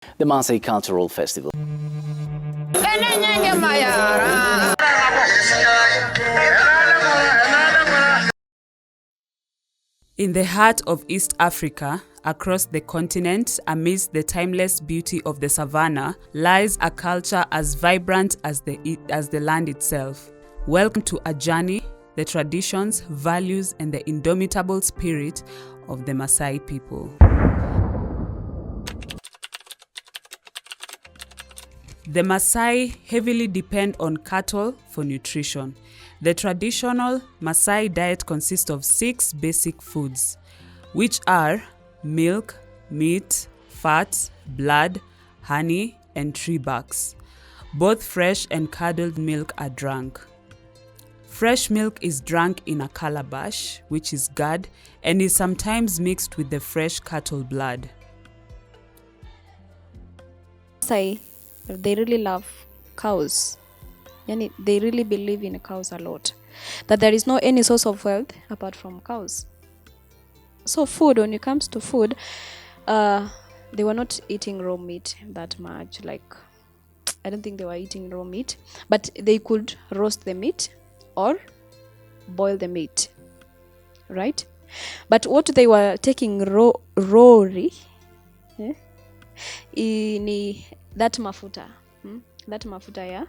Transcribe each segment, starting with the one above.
The Maasai Cultural Festival. In the heart of East Africa, across the continent, amidst the timeless beauty of the savannah, lies a culture as vibrant as the land itself. Welcome to a journey, the traditions, values, and the indomitable spirit of the Maasai people. The Maasai heavily depend on cattle for nutrition. The traditional Maasai diet consists of 6 basic foods, which are milk, meat, fat, blood, honey, and tree barks. Both fresh and curdled milk are drunk. Fresh milk is drunk in a calabash, which is gourd, and is sometimes mixed with the fresh cattle blood. Maasai, they really love cows. They really believe in cows a lot. That there is no any source of wealth apart from cows. So food, when it comes to food, they were not eating raw meat that much. Like, I don't think they were eating raw meat, but they could roast the meat or boil the meat, right? But what they were taking raw ni that mafuta, that mafuta ya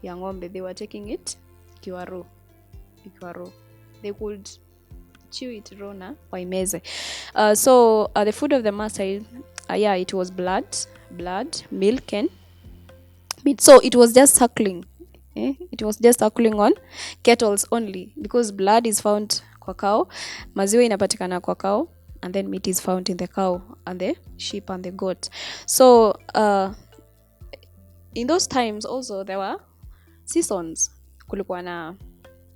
ng'ombe, they were taking it ikiwa raw. They could chew it raw na waimeze. So the food of the Maasai, it was blood, milk and meat. So it was just suckling. It was just suckling on kettles only, because blood is found kwa cow, maziwa inapatikana kwa cow, and then meat is found in the cow and the sheep and the goat. So in those times also there were seasons. Kulikuwa na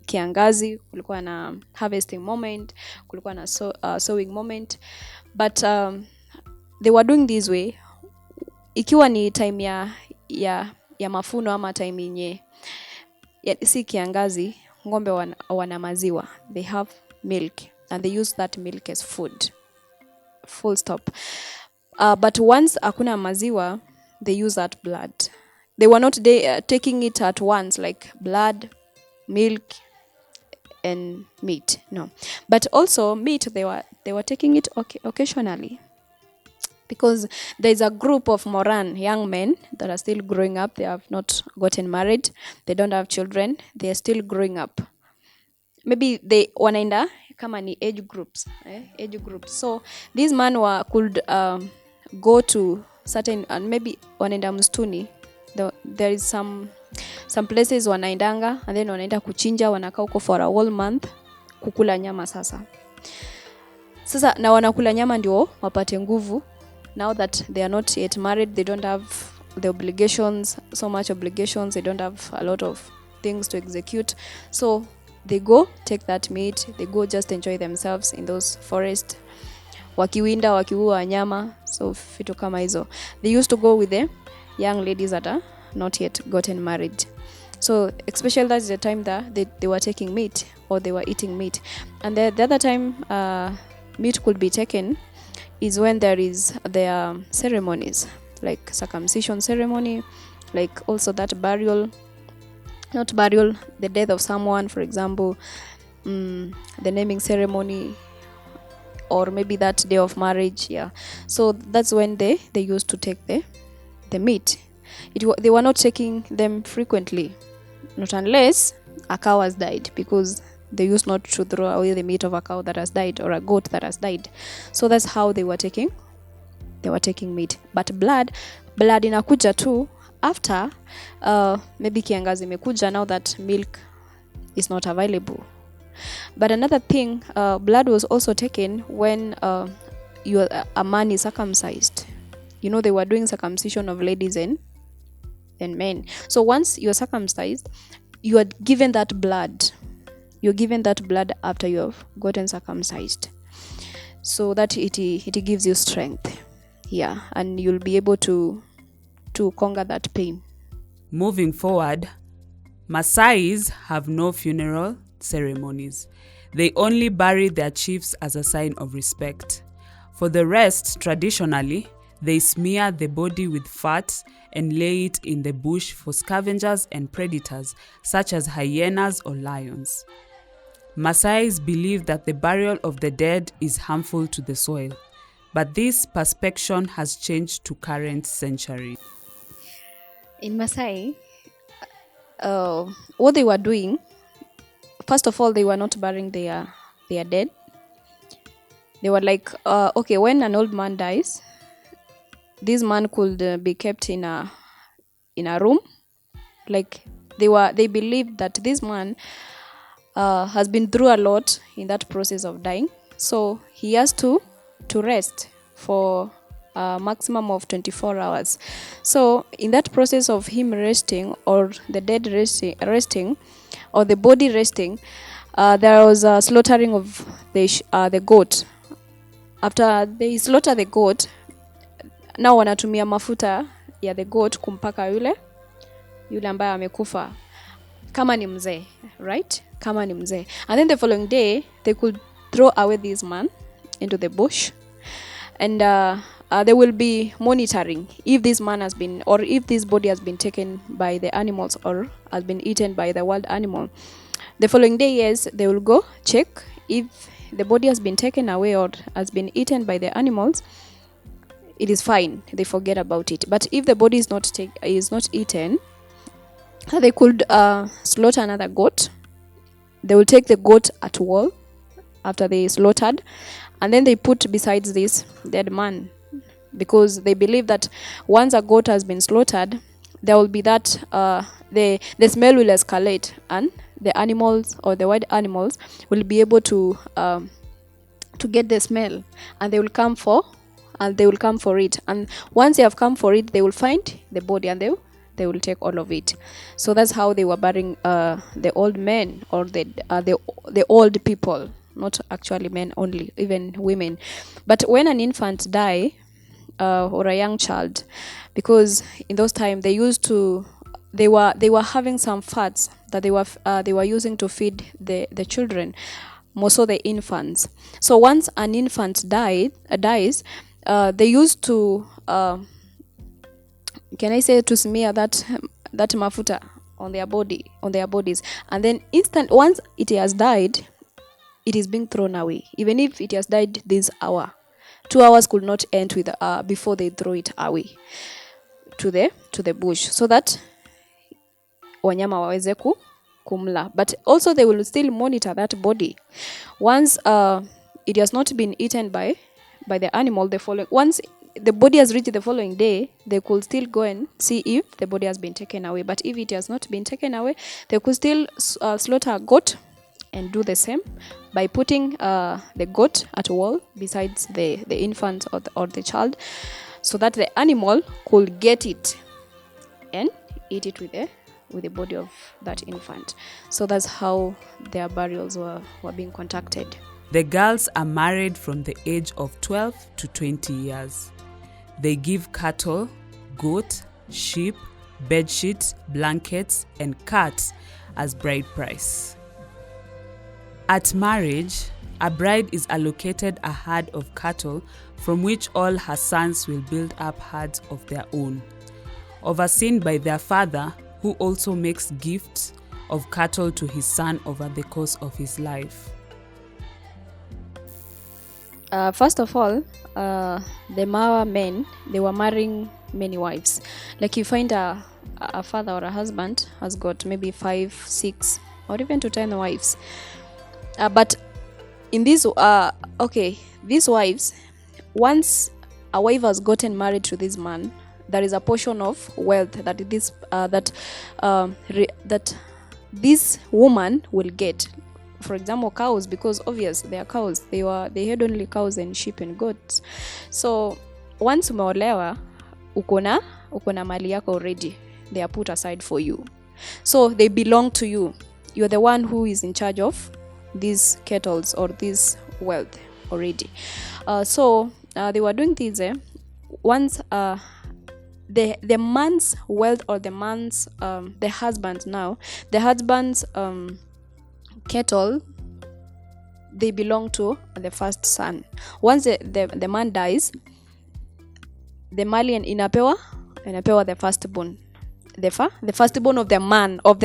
kiangazi, kulikuwa na harvesting moment, kulikuwa na sowing moment, but they were doing this way. Ikiwa ni time ya mafuno ama time yenye si kiangazi, ng'ombe wana maziwa, they have milk and they use that milk as food, full stop. But once hakuna maziwa, they use that blood. They were not taking it at once, like blood, milk and meat, no. But also meat, they were taking it occasionally, because there is a group of Moran young men that are still growing up. They have not gotten married, they don't have children, they are still growing up. Maybe they wanaenda kama ni age groups. So these men could go to certain, and maybe wanaenda mstuni. There is some places wanaendanga, and then wanaenda kuchinja, wanakaa huko for a whole month kukula nyama. Sasa na wanakula nyama ndio wapate nguvu. Now that they are not yet married, they don't have the obligations, so much obligations, they don't have a lot of things to execute. So they go take that meat, they go just enjoy themselves in those forests, wakiwinda, wakiua wanyama, so vitu kama hizo. They used to go with the young ladies that are not yet gotten married. So especially that's the time that they were taking meat, or they were eating meat. And the other time meat could be taken is when there is their ceremonies, like circumcision ceremony, like also that the death of someone, for example, the naming ceremony, or maybe that day of marriage. So that's when they used to take the meat. They were not taking them frequently, not unless a cow has died, because they used not to throw away the meat of a cow that has died or a goat that has died. So that's how they were taking meat. But blood inakuja tu after maybe kiangazi imekuja, now that milk is not available. But another thing, blood was also taken when a man is circumcised. They were doing circumcision of ladies and men. So once you're circumcised, you are given that blood. You're given that blood after you have gotten circumcised, so that it gives you strength, and you'll be able to conquer that pain. Moving forward, Maasais have no funeral ceremonies. They only bury their chiefs as a sign of respect. For the rest, traditionally, They smear the body with fat and lay it in the bush for scavengers and predators such as hyenas or lions. Maasais believe that the burial of the dead is harmful to the soil, but this perception has changed to current century. In Maasai, what they were doing, first of all, they were not burying their dead. They were like, okay, when an old man dies, this man could be kept in a room. Like they believed that this man has been through a lot in that process of dying, so he has to rest for a maximum of 24 hours. So in that process of him resting, or the dead resting or the body resting, there was a slaughtering of the goat. After they slaughter the goat, now wanatumia mafuta ya the goat kumpaka yule ambaye amekufa kama ni mzee, right? Kama ni mzee. And then the following day they could throw away this man into the bush, and they will be monitoring if this man has been, or if this body has been taken by the animals or has been eaten by the wild animal. The following day, yes, they will go check if the body has been taken away or has been eaten by the animals. It is fine, they forget about it. But if the body is not eaten, they could slaughter another goat. They will take the goat at wall after they slaughtered, and then they put besides this dead man, because they believe that once a goat has been slaughtered, there will be that the smell will escalate, and the animals or the wild animals will be able to get the smell, and they will come for it. And once they have come for it, they will find the body, and they will take all of it. So that's how they were burying the old men, or the old people, not actually men only, even women. But when an infant die, or a young child, because in those times they were having some fats that they were using to feed the children, more so the infants. So once an infant dies, they used to can I say, to smear that mafuta on their bodies, and then once it has died, it is being thrown away. Even if it has died this hour, 2 hours could not end with before they throw it away to the bush, so that wanyama waweze kumla. But also they will still monitor that body. Once it has not been eaten by the animal, once the body has reached the following day, they could still go and see if the body has been taken away. But if it has not been taken away, they could still slaughter a goat and do the same by putting the goat at wall besides the infant or the child, so that the animal could get it and eat it with the body of that infant. So that's how their burials were being conducted. The girls are married from the age of 12 to 20 years. They give cattle, goat, sheep, bedsheets, blankets, and cats as bride price. At marriage, a bride is allocated a herd of cattle from which all her sons will build up herds of their own, overseen by their father, who also makes gifts of cattle to his son over the course of his life. First of all, the Mawa men, they were marrying many wives. Like you find a father or a husband has got maybe 5, 6, or even to 10 wives. But in these wives, once a wife has gotten married to this man, there is a portion of wealth that this woman will get. For example, cows, because obvious they are cows. They had only cows and sheep and goats. So once umeolewa, ukona mali yako already. They are put aside for you. So they belong to you. You're the one who is in charge of these kettles or this wealth already. So they were doing this. Once the man's wealth, or the man's the husband's cattle, they belong to the first son. Once the man dies, the mali inapewa the firstborn, the firstborn of the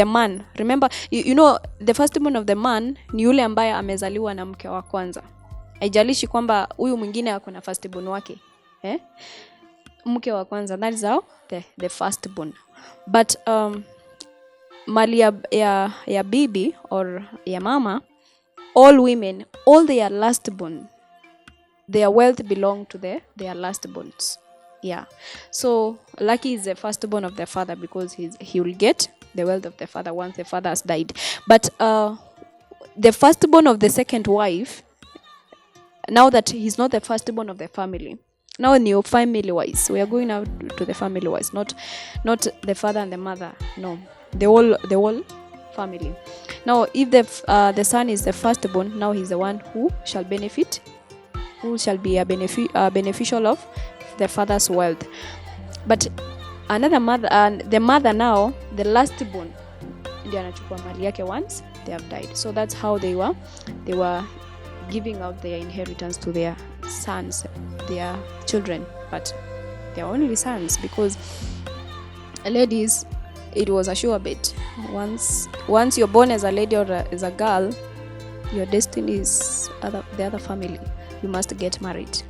man. Remember, you know the firstborn of the man ni yule ambaye amezaliwa na mke wa kwanza. Haijalishi kwamba huyu mwingine ako na firstborn wake, mke wa kwanza, that is how the firstborn. But mali ya bibi or ya mama, all women, all their lastborn, their wealth belong to their lastborns. Yeah. So Lucky is the firstborn of the father because he will get the wealth of the father once the father has died. But the firstborn of the second wife, now that he's not the firstborn of the family, now new family wise, we are going now to the family wise, not the father and the mother, no, the whole family. Now if the son is the firstborn, now he's the one who shall be a beneficial of the father's wealth. But another mother, the mother now, the lastborn, ndio anachukua mali yake once they have died. So that's how they were giving out their inheritance to their sons, their children, but they're only sons because ladies, it was a sure bet. Once you're born as a lady or as a girl, your destiny is the other family. You must get married.